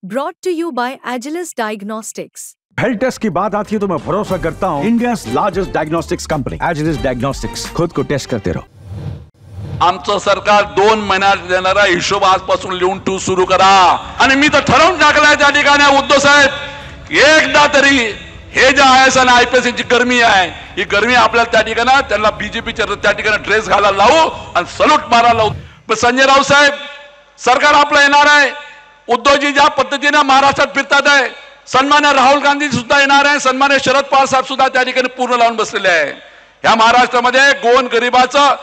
Brought to you by Agilus Diagnostics. Health test की बात आती है तो मैं भरोसा करता हूँ India largest diagnostics company Agilus diagnostics. खुद को टेस्ट करते रहो। आमचं सरकार 2 महिन्यात देणारा हिशोब आजपासून लिहून ठेवू सुरू करा। आणि मी तर ठरवून टाकलाय त्या ठिकाणी उद्धव साहेब, एकदा तरी हे जे आयएस आणि आयपीएस ची गरमी आहे, ही गरमी आपल्याला त्या ठिकाणी त्यांना बीजेपीच्या त्या ठिकाणी ड्रेस घालायला लावू आणि सल्यूट मारायला लावू। पण संजय राऊत साहेब, सरकार आपलं येणार आहे। उद्धवजी ज्या पद्धतीने महाराष्ट्रात फिरतात आहे, सन्मान्य राहुल गांधी सुद्धा येणार आहे, सन्मान्य शरद पवार साहेब सुद्धा त्या ठिकाणी पूर्ण लावून बसलेले आहे। या महाराष्ट्रामध्ये गोन गरिबाचं,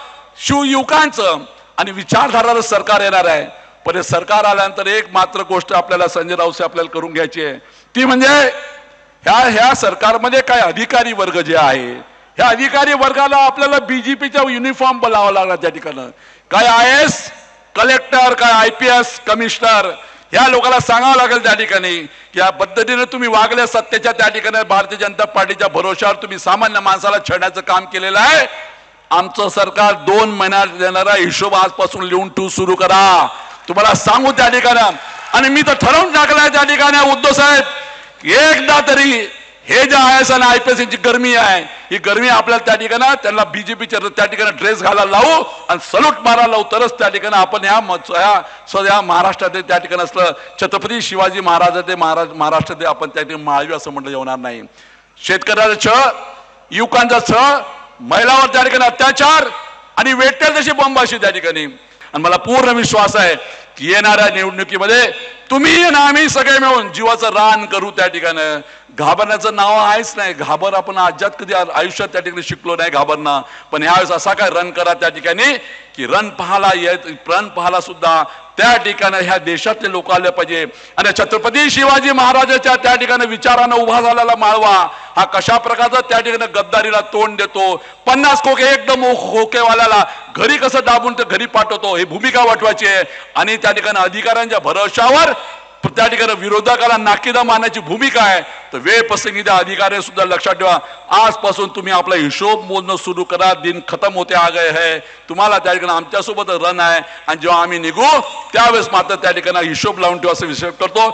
शिवयुवकांचं आणि विचारधाराचं सरकार येणार आहे। पण हे सरकार आल्यानंतर एक मात्र गोष्ट आपल्याला संजय राऊत साहेब आपल्याला करून घ्यायची आहे, ती म्हणजे ह्या सरकारमध्ये काय अधिकारी वर्ग जे आहे, ह्या अधिकारी वर्गाला आपल्याला बीजेपीचा युनिफॉर्म लावावा लागला। त्या ठिकाणी काय आयएस कलेक्टर, काय आयपीएस कमिशनर, या लोकांना सांगावं लागेल त्या ठिकाणी की या पद्धतीने तुम्ही वागले सत्तेच्या त्या ठिकाणी भारतीय जनता पार्टीच्या भरोशावर तुम्ही सामान्य माणसाला छळण्याचं काम केलेलं आहे। आमचं सरकार 2 महिन्यात देणारा हिशोब आजपासून लिहून ठेवू सुरू करा, तुम्हाला सांगू त्या ठिकाणी। आणि मी तर ठरवून टाकलाय त्या ठिकाणी उद्धव साहेब, एकदा तरी हे जे आयएस आणि आयपीएस ची गरमी आहे, ही गरमी आपल्याला त्या ठिकाणी त्यांना बीजेपीच्या त्या ठिकाणी ड्रेस घालायला लावू आणि सल्यूट मारायला लावू, तरच त्या ठिकाणी आपण या महाराष्ट्रात त्या ठिकाणी असलं छत्रपती शिवाजी महाराजाचे महाराष्ट्रात आपण त्या ठिकाणी माळवी असं म्हटलं येणार नाही। शेतकऱ्याचा छळ, युवकांचा छळ, महिलांवर त्या ठिकाणी अत्याचार आणि वेट्याल तशी बॉम्बाशी त्या ठिकाणी। आणि मला पूर्ण विश्वास आहे की येणाऱ्या निवडणुकीमध्ये तुम्ही आणि आम्ही सगळे मिळून जीवाचं रान करू त्या ठिकाणी। घाबरण्याचं नाव आहेच नाही, घाबर आपण आज्यात कधी आयुष्यात त्या ठिकाणी शिकलो नाही घाबरणं। पण ह्यावेळेस असा काय रन करा त्या ठिकाणी की रण पाहायला सुद्धा त्या ठिकाणी ह्या देशातले लोक आले पाहिजे। आणि छत्रपती शिवाजी महाराजांच्या त्या ठिकाणी विचारानं उभा झालेला माळवा हा कशा प्रकारचा त्या ठिकाणी गद्दारीला तोंड देतो, 50 खोके एकदम खोकेवाल्याला घरी कसं दाबून ते घरी पाठवतो, ही भूमिका वाटवायची आहे। आणि त्या ठिकाणी अधिकाऱ्यांच्या भरोशावर त्या ठिकाणी विरोधकाला नाकीदा मारण्याची भूमिका आहे। तर वेळ प्रसंगी त्या अधिकारी सुद्धा लक्षात ठेवा, आजपासून तुम्ही आपला हिशोब मोजणं सुरू करा। दिन खतम होते आ गए है, तुम्हाला त्या ठिकाणी आमच्यासोबत रन आहे। आणि जेव्हा आम्ही निघू त्यावेळेस मात्र त्या ठिकाणी हिशोब लावून ठेवा असं विषय करतो।